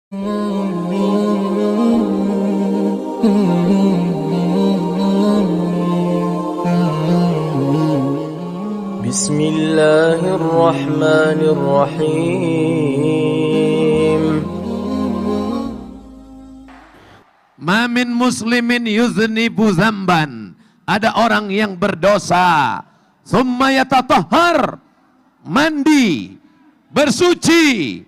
Bismillahirrahmanirrahim. Ma min muslimin yuznibu zamban. Ada orang yang berdosa, summa yatatahhar, mandi, bersuci,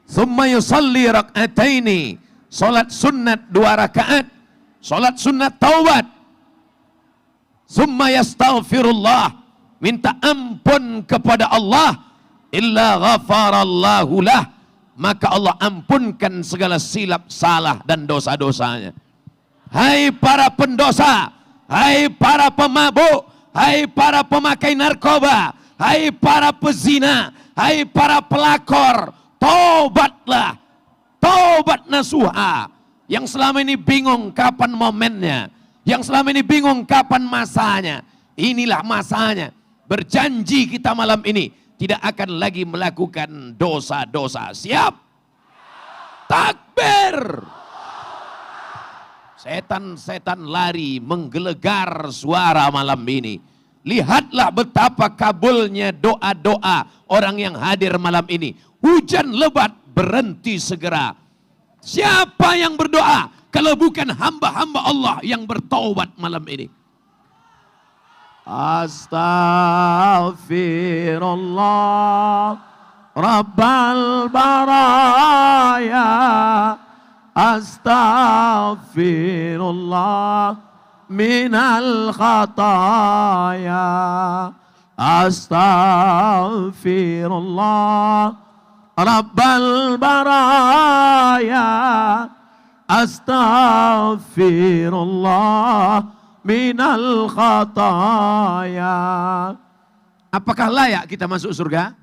summa yusalli rak'ataini, salat sunnat 2 rakaat, salat sunnat taubat, summa yastaghfirullah, minta ampun kepada Allah, illa ghafarallahu lah, maka Allah ampunkan segala silap salah dan dosa-dosanya. Hai para pendosa, hai para pemabuk, hai para pemakai narkoba, hai para pezina, hai para pelakor, taubatlah, taubat nasuha. Yang selama ini bingung kapan momennya, yang selama ini bingung kapan masanya, inilah masanya. Berjanji kita malam ini tidak akan lagi melakukan dosa-dosa. Siap? Takbir! Setan-setan lari menggelegar suara malam ini. Lihatlah betapa kabulnya doa-doa orang yang hadir malam ini. Hujan lebat berhenti segera. Siapa yang berdoa kalau bukan hamba-hamba Allah yang bertaubat malam ini? Astaghfirullah Rabbal baraya, astaghfirullah minal khataya, astaghfirullah Rabbal baraya, astaghfirullah minal khataya. Apakah layak kita masuk surga?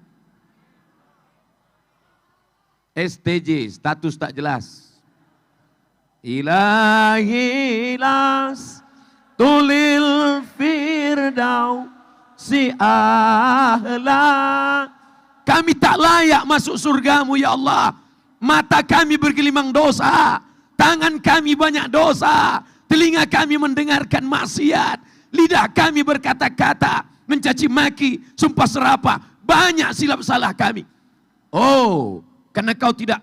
STJ, status tak jelas. Ilahi las tulil firdaus si ahla. Kami tak layak masuk surgamu ya Allah. Mata kami bergelimang dosa, tangan kami banyak dosa, telinga kami mendengarkan maksiat, lidah kami berkata-kata, mencaci maki, sumpah serapah, banyak silap salah kami. Oh, karena kau tidak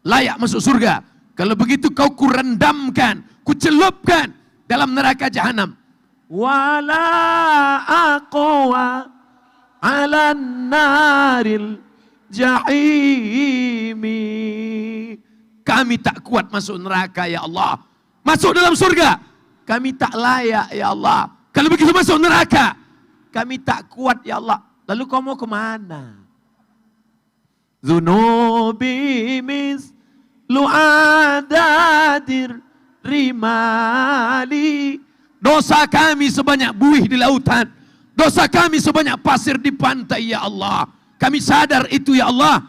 layak masuk surga. Kalau begitu kau kurendamkan, kucelupkan dalam neraka jahanam. Wala aqwa ala naril jahimi. Kami tak kuat masuk neraka ya Allah. Masuk dalam surga, kami tak layak ya Allah. Kalau begitu masuk neraka, kami tak kuat ya Allah. Lalu kau mau kemana? Zunubi mislu adadir rimali. Dosa kami sebanyak buih di lautan, dosa kami sebanyak pasir di pantai ya Allah. Kami sadar itu ya Allah.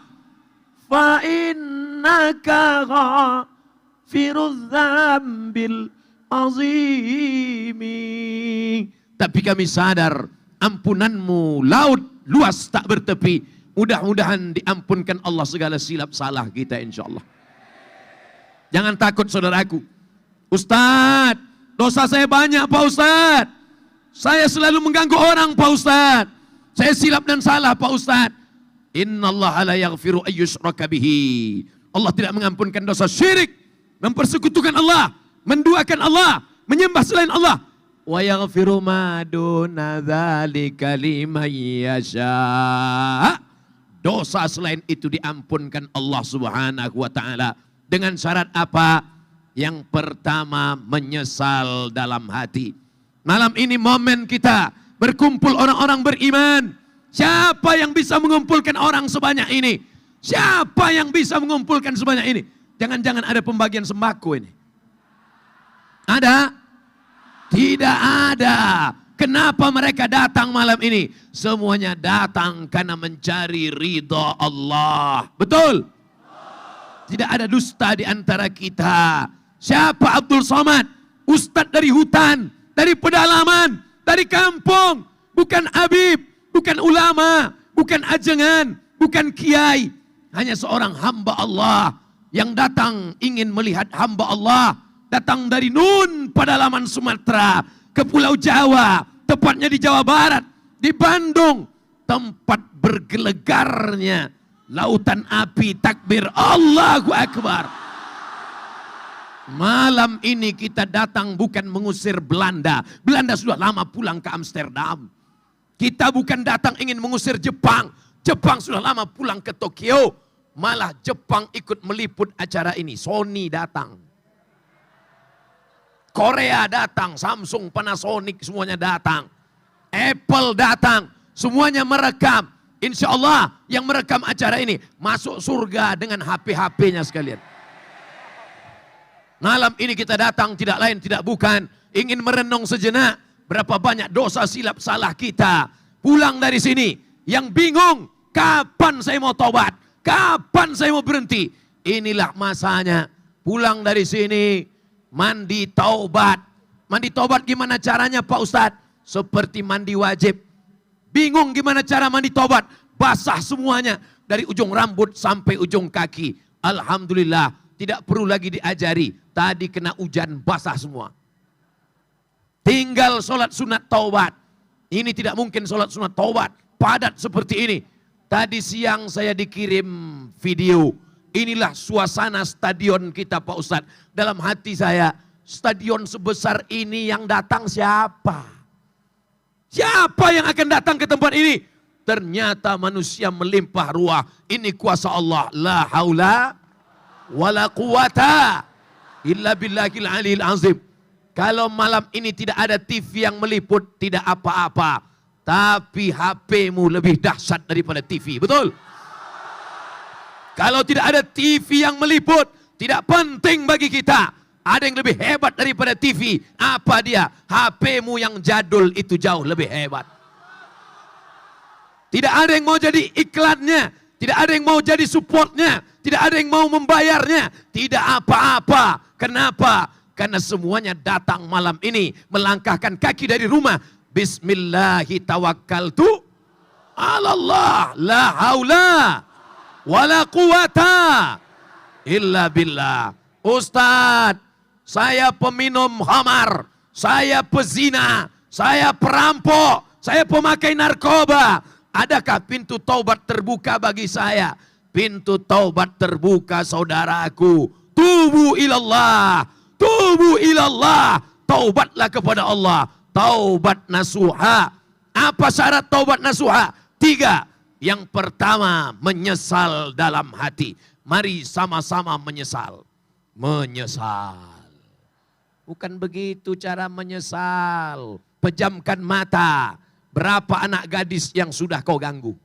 Fa innaka ghafirudz dzambil azimi. Tapi kami sadar ampunanmu laut luas tak bertepi. Mudah-mudahan diampunkan Allah segala silap salah kita insya Allah. Jangan takut saudaraku. Ustadz, dosa saya banyak Pak Ustadz. Saya selalu mengganggu orang Pak Ustadz. Saya silap dan salah Pak Ustadz. Innallaha la yaghfiru ayyushraka bihi. Allah tidak mengampunkan dosa syirik, mempersekutukan Allah, menduakan Allah, menyembah selain Allah. Wa yaghfiru ma duna dzalika liman yasha. Dosa selain itu diampunkan Allah Subhanahu wa taala dengan syarat apa? Yang pertama, menyesal dalam hati. Malam ini momen kita berkumpul orang-orang beriman. Siapa yang bisa mengumpulkan orang sebanyak ini? Siapa yang bisa mengumpulkan sebanyak ini? Jangan-jangan ada pembagian sembako ini. Ada? Tidak ada. Kenapa mereka datang malam ini? Semuanya datang karena mencari ridha Allah. Betul? Tidak ada dusta di antara kita. Siapa Abdul Somad? Ustadz dari hutan, dari pedalaman, dari kampung. Bukan Habib, bukan ulama, bukan ajengan, bukan kiai. Hanya seorang hamba Allah. yang datang ingin melihat hamba Allah, datang dari Nun pedalaman Sumatera ke Pulau Jawa, tepatnya di Jawa Barat, di Bandung, tempat bergelegarnya lautan api, takbir Allahu Akbar. Malam ini kita datang bukan mengusir Belanda. Belanda sudah lama pulang ke Amsterdam. Kita bukan datang ingin mengusir Jepang. Jepang sudah lama pulang ke Tokyo. Malah Jepang ikut meliput acara ini. Sony datang. Korea datang. Samsung, Panasonic semuanya datang. Apple datang. Semuanya merekam. Insya Allah yang merekam acara ini masuk surga dengan HP-HP-nya sekalian. Malam ini kita datang tidak lain tidak bukan ingin merenung sejenak berapa banyak dosa silap salah kita. Pulang dari sini yang bingung kapan saya mau tobat, kapan saya mau berhenti. Inilah masanya. Pulang dari sini mandi taubat. Mandi taubat gimana caranya Pak Ustadz? Seperti mandi wajib. Bingung gimana cara mandi taubat? Basah semuanya dari ujung rambut sampai ujung kaki. Alhamdulillah. Tidak perlu lagi diajari. Tadi kena hujan basah semua. Tinggal sholat sunat taubat. Ini tidak mungkin sholat sunat taubat. Padat seperti ini. Tadi siang saya dikirim video. Inilah suasana stadion kita Pak Ustadz. Dalam hati saya. Stadion sebesar ini yang datang siapa? Siapa yang akan datang ke tempat ini? Ternyata manusia melimpah ruah. Ini kuasa Allah. La haula wala quwata illa billahil aliyil azim. Kalau malam ini tidak ada TV yang meliput, tidak apa-apa. Tapi HP-mu lebih dahsyat daripada TV, betul? Kalau tidak ada TV yang meliput, tidak penting bagi kita. Ada yang lebih hebat daripada TV. Apa dia? HP-mu yang jadul itu jauh lebih hebat. Tidak ada yang mau jadi iklannya. Tidak ada yang mau jadi supportnya. Tidak ada yang mau membayarnya. Tidak apa-apa. Kenapa? Karena semuanya datang malam ini. Melangkahkan kaki dari rumah. Bismillahi tawakkaltu ala Allah. La haula wala quwata illa billah. Ustadz, saya peminum khamar. Saya pezina. Saya perampok. Saya pemakai narkoba. Adakah pintu taubat terbuka bagi saya? Pintu taubat terbuka saudaraku. Tubu ilallah. Tubu ilallah. Taubatlah kepada Allah. Taubat nasuha. Apa syarat taubat nasuha? 3. Yang pertama, menyesal dalam hati. Mari sama-sama menyesal. Menyesal. Bukan begitu cara menyesal. Pejamkan mata. Berapa anak gadis yang sudah kau ganggu?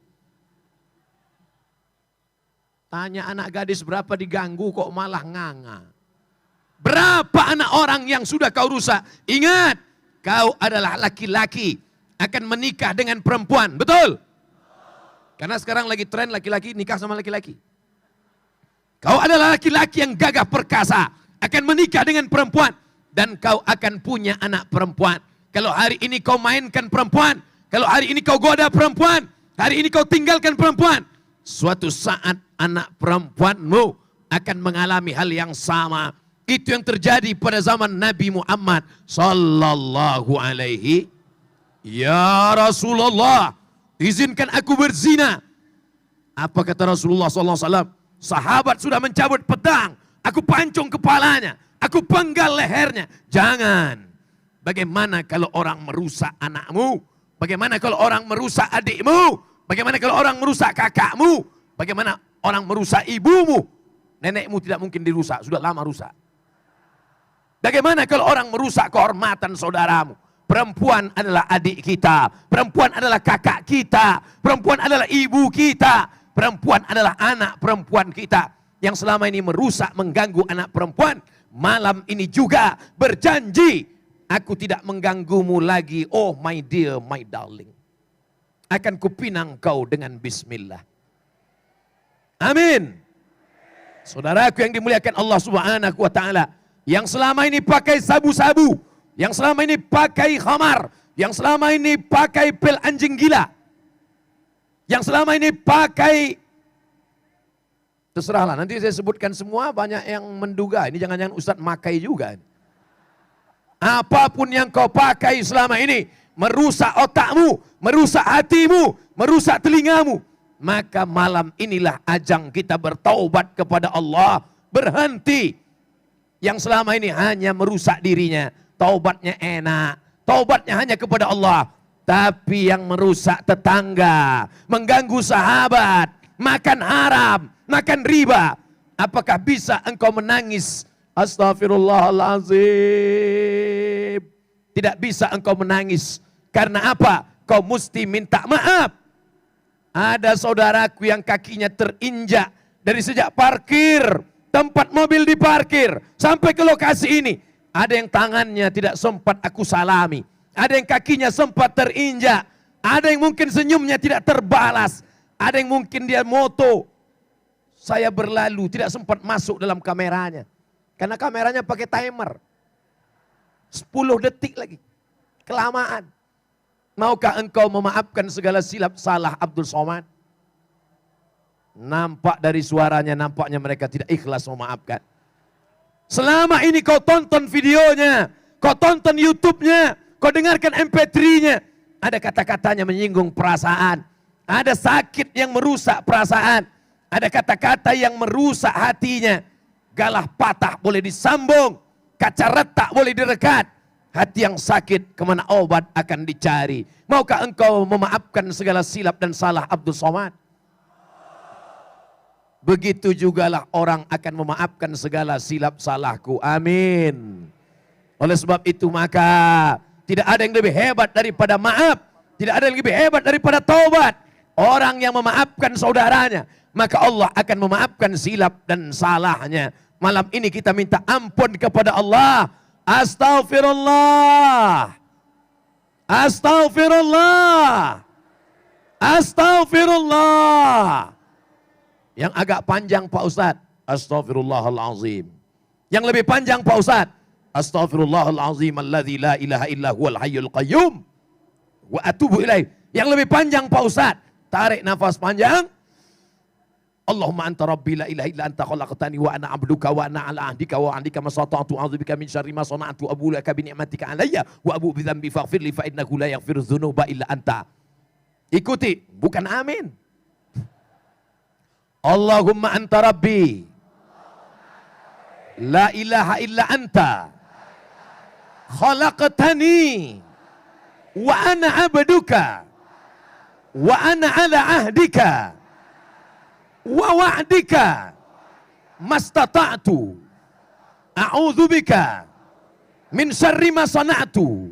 Tanya anak gadis berapa diganggu kok malah nganga. Berapa anak orang yang sudah kau rusak? Ingat, kau adalah laki-laki. Akan menikah dengan perempuan, betul? Karena sekarang lagi tren laki-laki nikah sama laki-laki. Kau adalah laki-laki yang gagah perkasa. Akan menikah dengan perempuan. Dan kau akan punya anak perempuan. Kalau hari ini kau mainkan perempuan. Kalau hari ini kau goda perempuan, hari ini kau tinggalkan perempuan, suatu saat anak perempuanmu akan mengalami hal yang sama. Itu yang terjadi pada zaman Nabi Muhammad sallallahu alaihi. Ya Rasulullah, izinkan aku berzina. Apa kata Rasulullah sallallahu alaihi wasallam? Sahabat sudah mencabut pedang, aku pancung kepalanya, aku penggal lehernya. Jangan. Bagaimana kalau orang merusak anakmu? Bagaimana kalau orang merusak adikmu? Bagaimana kalau orang merusak kakakmu? Bagaimana orang merusak ibumu? Nenekmu tidak mungkin dirusak, sudah lama rusak. Bagaimana kalau orang merusak kehormatan saudaramu? Perempuan adalah adik kita. Perempuan adalah kakak kita. Perempuan adalah ibu kita. Perempuan adalah anak perempuan kita. Yang selama ini merusak, mengganggu anak perempuan. Malam ini juga berjanji. Aku tidak mengganggumu lagi, oh my dear, my darling. Akan kupinang kau dengan bismillah. Amin. Saudaraku yang dimuliakan Allah subhanahu wa ta'ala. Yang selama ini pakai sabu-sabu. Yang selama ini pakai khamar. Yang selama ini pakai pil anjing gila. Yang selama ini pakai Terserahlah, nanti saya sebutkan semua, banyak yang menduga. Ini jangan-jangan Ustadz makai juga. Apapun yang kau pakai selama ini, merusak otakmu, merusak hatimu, merusak telingamu. Maka malam inilah ajang kita bertaubat kepada Allah. Berhenti. Yang selama ini hanya merusak dirinya. Taubatnya enak. Taubatnya hanya kepada Allah. Tapi yang merusak tetangga, mengganggu sahabat, makan haram, makan riba. Apakah bisa engkau menangis? Astaghfirullahaladzim. Tidak bisa engkau menangis. Karena apa? Kau mesti minta maaf. Ada saudaraku yang kakinya terinjak dari sejak parkir, tempat mobil diparkir, sampai ke lokasi ini. Ada yang tangannya tidak sempat aku salami. Ada yang kakinya sempat terinjak. Ada yang mungkin senyumnya tidak terbalas. Ada yang mungkin dia moto. Saya berlalu tidak sempat masuk dalam kameranya. Karena kameranya pakai timer. 10 detik lagi. Kelamaan. Maukah engkau memaafkan segala silap salah Abdul Somad? Nampak dari suaranya, nampaknya mereka tidak ikhlas memaafkan. Selama ini kau tonton videonya, kau tonton YouTube-nya, kau dengarkan MP3-nya. Ada kata-katanya menyinggung perasaan. Ada sakit yang merusak perasaan. Ada kata-kata yang merusak hatinya. Galah patah boleh disambung. Kaca retak boleh direkat. Hati yang sakit kemana obat akan dicari. Maukah engkau memaafkan segala silap dan salah Abdul Somad? Begitu jugalah orang akan memaafkan segala silap salahku. Amin. Oleh sebab itu maka tidak ada yang lebih hebat daripada maaf. Tidak ada yang lebih hebat daripada taubat. Orang yang memaafkan saudaranya, maka Allah akan memaafkan silap dan salahnya. Malam ini kita minta ampun kepada Allah. Astaghfirullah. Astaghfirullah. Astaghfirullah. Yang agak panjang Pak Ustadz, astaghfirullahalazim. Yang lebih panjang Pak Ustadz, astaghfirullahalazim alladzi la ilaha illa huwal hayyul qayyum wa atubu ilaih. Yang lebih panjang Pak Ustadz, tarik nafas panjang. Allahumma anta rabbi la ilaha illa anta khalaqtani wa ana abduka wa ana ala ahdika wa ahdika masata'tu a'udzubika min syarri ma sana'tu abu laka bi ni'matika alayya wa abu bi dzambi faghfirli fa innahu la yaghfiru dzunuba illa anta. Ikuti, bukan amin. Allahumma anta rabbi la ilaha illa anta khalaqtani wa ana abduka wa ana ala ahdika wa wa'dika mastata'tu a'udzubika min syarri ma sana'tu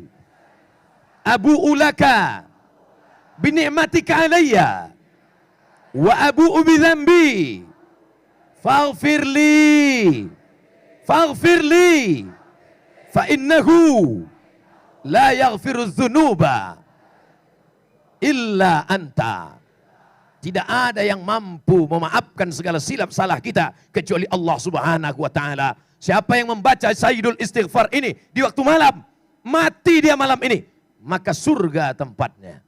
abu'u laka bi ni'matika alayya wa abu'u bi dzambi faghfirli fa innahu la yaghfiru dzunuba illa anta. Tidak ada yang mampu memaafkan segala silap salah kita kecuali Allah Subhanahu wa taala. Siapa yang membaca Sayyidul Istighfar ini di waktu malam, mati dia malam ini, maka surga tempatnya.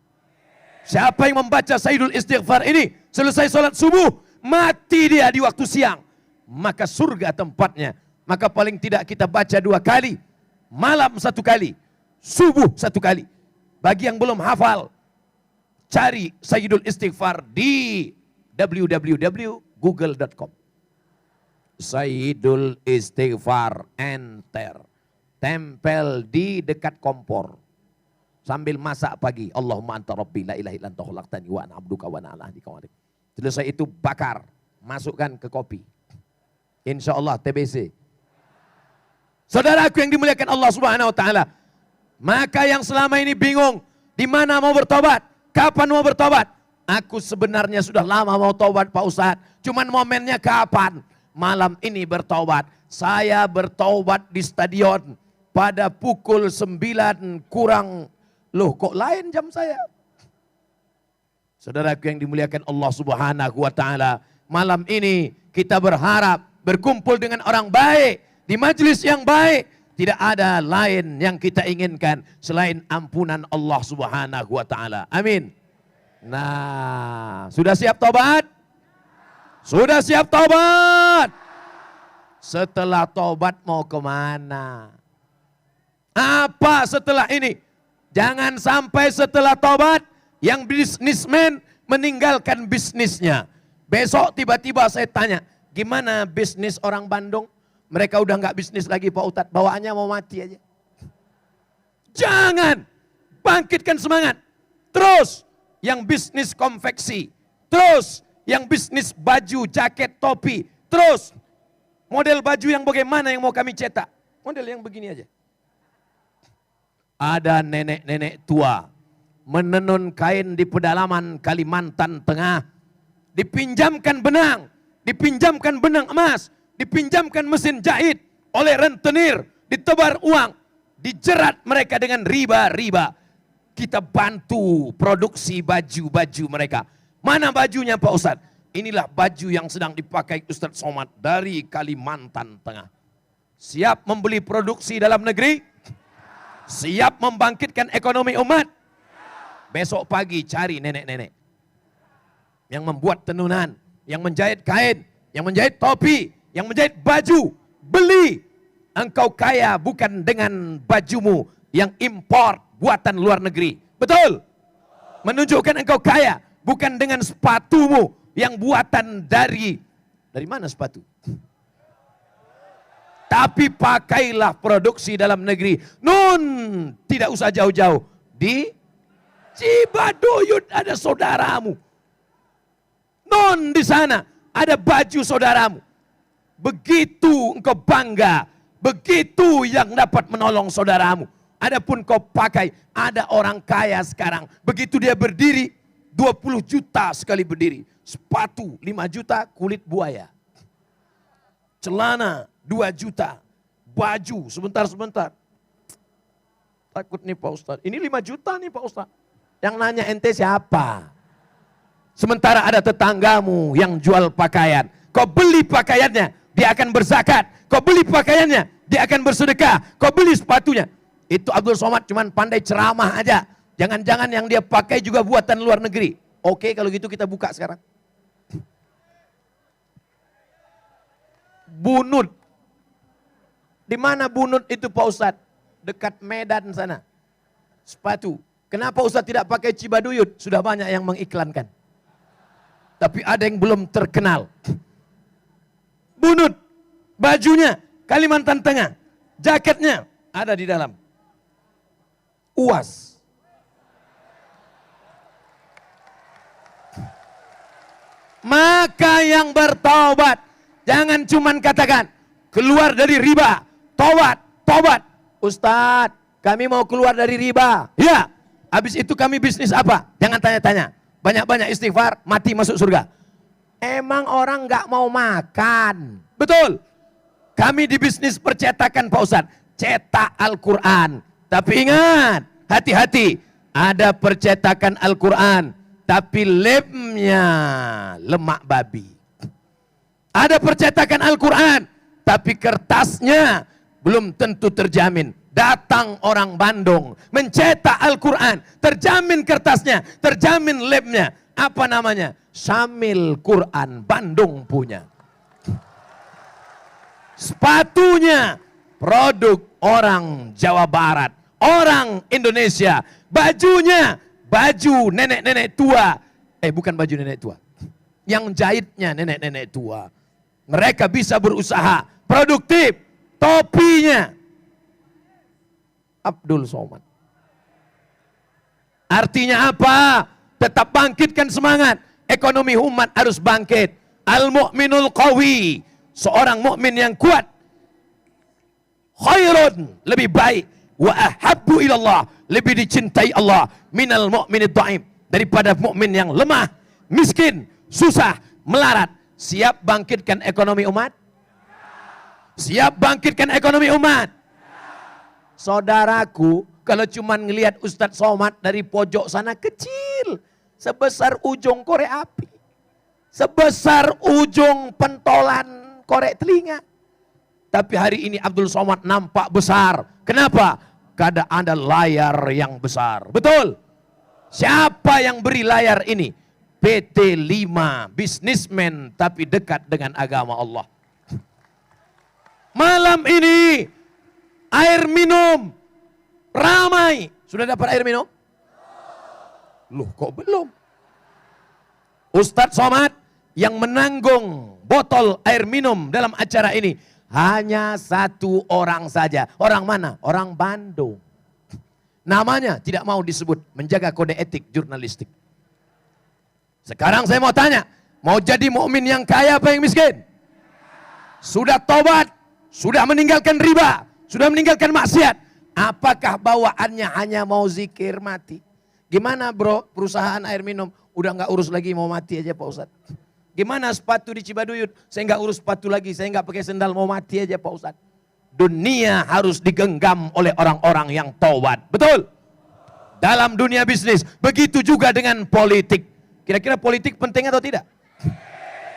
Siapa yang membaca Sayyidul Istighfar ini selesai sholat subuh, mati dia di waktu siang, maka surga tempatnya. Maka paling tidak kita baca 2 kali, malam 1 kali, subuh 1 kali. Bagi yang belum hafal, cari Sayyidul Istighfar di www.google.com. Sayyidul Istighfar, enter. Tempel di dekat kompor. Sambil masak pagi. Allahumma anta rabbi la ilaha illa anta khalaqtani wa ana abduka wa ana ala ahdika wa ahdika. Selesai itu bakar. Masukkan ke kopi. Insya Allah TBC. Saudaraku yang dimuliakan Allah Subhanahu wa taala. Maka yang selama ini bingung. Di mana mau bertobat? Kapan mau bertobat? Aku sebenarnya sudah lama mau tobat Pak Ustadz. Cuman momennya kapan? Malam ini bertobat. Saya bertobat di stadion pada pukul 9 kurang. Loh kok lain jam saya? Saudaraku yang dimuliakan Allah Subhanahu wa taala. Malam ini kita berharap berkumpul dengan orang baik. Di majelis yang baik. Tidak ada lain yang kita inginkan selain ampunan Allah Subhanahu wa taala. Amin. Nah, sudah siap tobat? Sudah siap taubat? Setelah taubat mau kemana? Apa setelah ini? Jangan sampai setelah taubat yang bisnismen meninggalkan bisnisnya. Besok tiba-tiba saya tanya, gimana bisnis orang Bandung? Mereka udah nggak bisnis lagi Pak Ustadz, bawaannya mau mati aja. Jangan, bangkitkan semangat. Terus yang bisnis konveksi, terus yang bisnis baju, jaket, topi, terus model baju yang bagaimana yang mau kami cetak? Model yang begini aja. Ada nenek-nenek tua menenun kain di pedalaman Kalimantan Tengah. Dipinjamkan benang emas, dipinjamkan mesin jahit oleh rentenir, ditebar uang, dijerat mereka dengan riba-riba. Kita bantu produksi baju-baju mereka. Mana bajunya Pak Ustadz? Inilah baju yang sedang dipakai Ustadz Somad dari Kalimantan Tengah. Siap membeli produksi dalam negeri? Siap membangkitkan ekonomi umat? Besok pagi cari nenek-nenek yang membuat tenunan, yang menjahit kain, yang menjahit topi, yang menjahit baju. Beli. Engkau kaya bukan dengan bajumu yang import buatan luar negeri. Betul? Menunjukkan engkau kaya bukan dengan sepatumu yang buatan dari mana sepatu? Tapi pakailah produksi dalam negeri. Tidak usah jauh-jauh. Di Cibaduyut ada saudaramu. Di sana ada baju saudaramu. Begitu engkau bangga, begitu yang dapat menolong saudaramu. Adapun kau pakai, ada orang kaya sekarang. Begitu dia berdiri, 20 juta sekali berdiri. Sepatu 5 juta, kulit buaya. Celana 2 juta. Baju sebentar-sebentar. Takut nih Pak Ustadz. Ini 5 juta nih Pak Ustadz. Yang nanya ente siapa? Sementara ada tetanggamu yang jual pakaian. Kau beli pakaiannya, dia akan berzakat. Kau beli pakaiannya, dia akan bersedekah. Kau beli sepatunya. Itu Abdul Somad cuman pandai ceramah aja. Jangan-jangan yang dia pakai juga buatan luar negeri. Oke, kalau gitu kita buka sekarang. Bunut. Di mana Bunut itu Pak Ustadz? Dekat Medan sana. Sepatu. Kenapa Ustadz tidak pakai Cibaduyut? Sudah banyak yang mengiklankan. Tapi ada yang belum terkenal. Bunut. Bajunya Kalimantan Tengah. Jaketnya ada di dalam. UAS. Maka yang bertaubat, jangan cuman katakan keluar dari riba, tobat. Ustadz, kami mau keluar dari riba. Ya, habis itu kami bisnis apa? Jangan tanya-tanya. Banyak-banyak istighfar, mati masuk surga. Emang orang nggak mau makan? Betul. Kami di bisnis percetakan Pak Ustadz. Cetak Al-Quran. Tapi ingat, hati-hati. Ada percetakan Al-Quran. Tapi lemnya lemak babi. Ada percetakan Al-Quran. Tapi kertasnya belum tentu terjamin. Datang orang Bandung, mencetak Al-Quran, terjamin kertasnya, terjamin lemnya. Apa namanya? Syamil Quran, Bandung punya. Sepatunya, produk orang Jawa Barat, orang Indonesia. Bajunya, baju nenek-nenek tua. Bukan baju nenek tua. Yang jahitnya nenek-nenek tua. Mereka bisa berusaha, produktif. Topinya, Abdul Somad. Artinya apa? Tetap bangkitkan semangat. Ekonomi umat harus bangkit. Al-mu'minul qawi. Seorang mukmin yang kuat. Khairun. Lebih baik. Wa ahabbu ilallah. Lebih dicintai Allah. Minal mu'minid da'im. Daripada mukmin yang lemah, miskin, susah, melarat. Siap bangkitkan ekonomi umat? Siap bangkitkan ekonomi umat? Saudaraku, kalau cuma ngelihat Ustadz Somad dari pojok sana kecil, sebesar ujung korek api, sebesar ujung pentolan korek telinga. Tapi hari ini Abdul Somad nampak besar. Kenapa? Karena ada layar yang besar. Betul? Siapa yang beri layar ini? PT 5, bisnismen tapi dekat dengan agama Allah. Malam ini air minum ramai. Sudah dapat air minum? Loh, kok belum? Ustadz Somad yang menanggung botol air minum dalam acara ini hanya satu orang saja. Orang mana? Orang Bandung. Namanya tidak mau disebut, menjaga kode etik jurnalistik. Sekarang saya mau tanya, mau jadi mukmin yang kaya apa yang miskin? Sudah tobat, sudah meninggalkan riba, sudah meninggalkan maksiat. Apakah bawaannya hanya mau zikir mati? Gimana bro, perusahaan air minum udah nggak urus lagi, mau mati aja Pak Ustadz. Gimana sepatu di Cibaduyut, saya nggak urus sepatu lagi, saya nggak pakai sendal, mau mati aja Pak Ustadz. Dunia harus digenggam oleh orang-orang yang taubat. Betul? Dalam dunia bisnis, begitu juga dengan politik. Kira-kira politik penting atau tidak?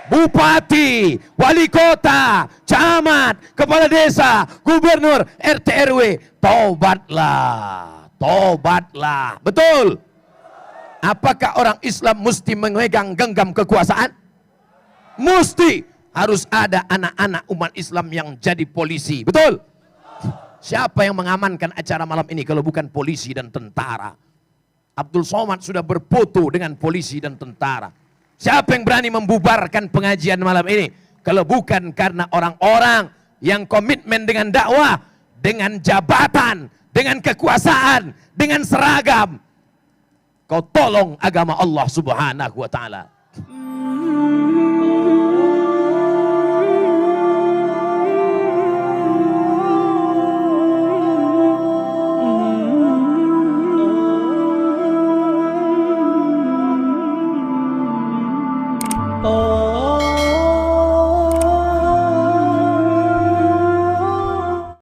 Bupati, wali kota, camat, kepala desa, gubernur, RT RW, taubatlah, taubatlah. Betul? Apakah orang Islam mesti memegang genggam kekuasaan? Mesti. Harus ada anak-anak umat Islam yang jadi polisi. Betul? Siapa yang mengamankan acara malam ini kalau bukan polisi dan tentara? Abdul Somad sudah berfoto dengan polisi dan tentara. Siapa yang berani membubarkan pengajian malam ini kalau bukan karena orang-orang yang komitmen dengan dakwah, dengan jabatan, dengan kekuasaan, dengan seragam. Kau tolong agama Allah Subhanahu wa taala.